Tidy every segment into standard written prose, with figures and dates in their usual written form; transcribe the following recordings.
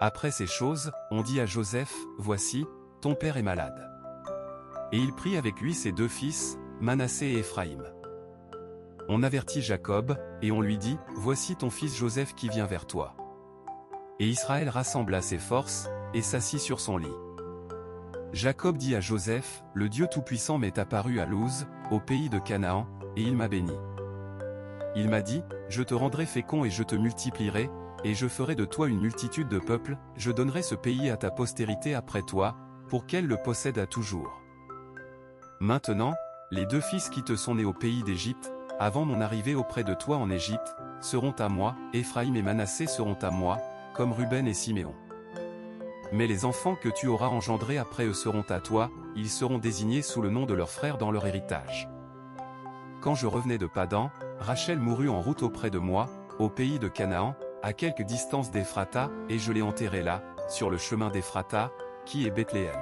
Après ces choses, on dit à Joseph, voici, ton père est malade. Et il prit avec lui ses deux fils, Manassé et Éphraïm. On avertit Jacob, et on lui dit, voici ton fils Joseph qui vient vers toi. Et Israël rassembla ses forces, et s'assit sur son lit. Jacob dit à Joseph, le Dieu Tout-Puissant m'est apparu à Luz, au pays de Canaan, et il m'a béni. Il m'a dit, je te rendrai fécond et je te multiplierai, et je ferai de toi une multitude de peuples, je donnerai ce pays à ta postérité après toi, pour qu'elle le possède à toujours. Maintenant, les deux fils qui te sont nés au pays d'Égypte, avant mon arrivée auprès de toi en Égypte, seront à moi, Éphraïm et Manassé seront à moi, comme Ruben et Siméon. Mais les enfants que tu auras engendrés après eux seront à toi, ils seront désignés sous le nom de leurs frères dans leur héritage. Quand je revenais de Padan, Rachel mourut en route auprès de moi, au pays de Canaan, à quelque distance d'Éphrata, et je l'ai enterrée là, sur le chemin d'Éphrata, qui est Bethléem.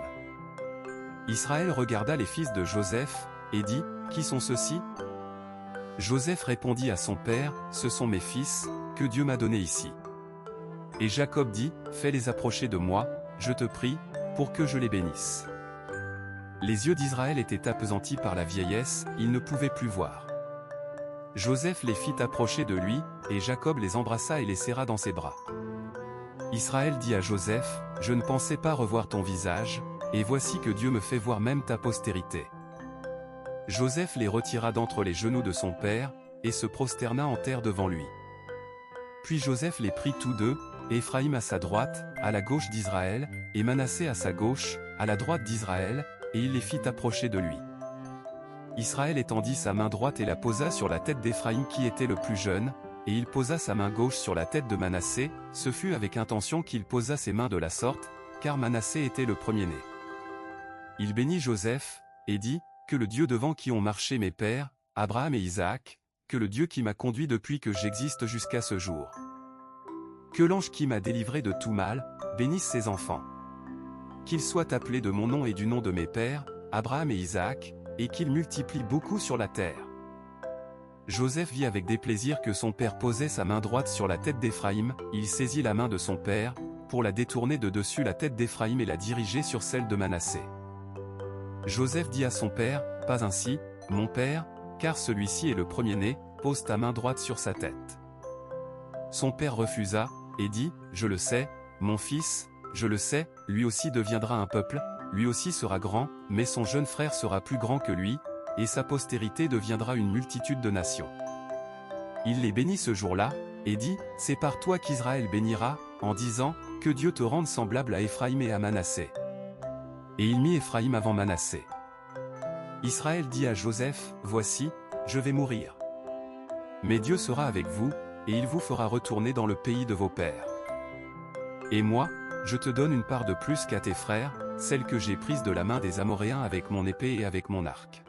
Israël regarda les fils de Joseph, et dit, qui sont ceux-ci? Joseph répondit à son père, ce sont mes fils, que Dieu m'a donnés ici. Et Jacob dit, fais-les approcher de moi, je te prie, pour que je les bénisse. Les yeux d'Israël étaient appesantis par la vieillesse, il ne pouvait plus voir. Joseph les fit approcher de lui, et Jacob les embrassa et les serra dans ses bras. Israël dit à Joseph, je ne pensais pas revoir ton visage, et voici que Dieu me fait voir même ta postérité. Joseph les retira d'entre les genoux de son père, et se prosterna en terre devant lui. Puis Joseph les prit tous deux, Éphraïm à sa droite, à la gauche d'Israël, et Manassé à sa gauche, à la droite d'Israël, et il les fit approcher de lui. Israël étendit sa main droite et la posa sur la tête d'Éphraïm qui était le plus jeune, et il posa sa main gauche sur la tête de Manassé, ce fut avec intention qu'il posa ses mains de la sorte, car Manassé était le premier-né. Il bénit Joseph, et dit, que le Dieu devant qui ont marché mes pères, Abraham et Isaac, que le Dieu qui m'a conduit depuis que j'existe jusqu'à ce jour. Que l'ange qui m'a délivré de tout mal, bénisse ses enfants. Qu'ils soient appelés de mon nom et du nom de mes pères, Abraham et Isaac, et qu'ils multiplient beaucoup sur la terre. Joseph vit avec déplaisir que son père posait sa main droite sur la tête d'Éphraïm, il saisit la main de son père, pour la détourner de dessus la tête d'Éphraïm et la diriger sur celle de Manassé. Joseph dit à son père, pas ainsi, mon père, car celui-ci est le premier-né, pose ta main droite sur sa tête. Son père refusa, et dit, je le sais, mon fils, je le sais, lui aussi deviendra un peuple, lui aussi sera grand, mais son jeune frère sera plus grand que lui, et sa postérité deviendra une multitude de nations. Il les bénit ce jour-là, et dit, c'est par toi qu'Israël bénira, en disant, que Dieu te rende semblable à Éphraïm et à Manassé. Et il mit Éphraïm avant Manassé. Israël dit à Joseph, voici, je vais mourir. Mais Dieu sera avec vous, et il vous fera retourner dans le pays de vos pères. Et moi, je te donne une part de plus qu'à tes frères, celle que j'ai prise de la main des Amoréens avec mon épée et avec mon arc.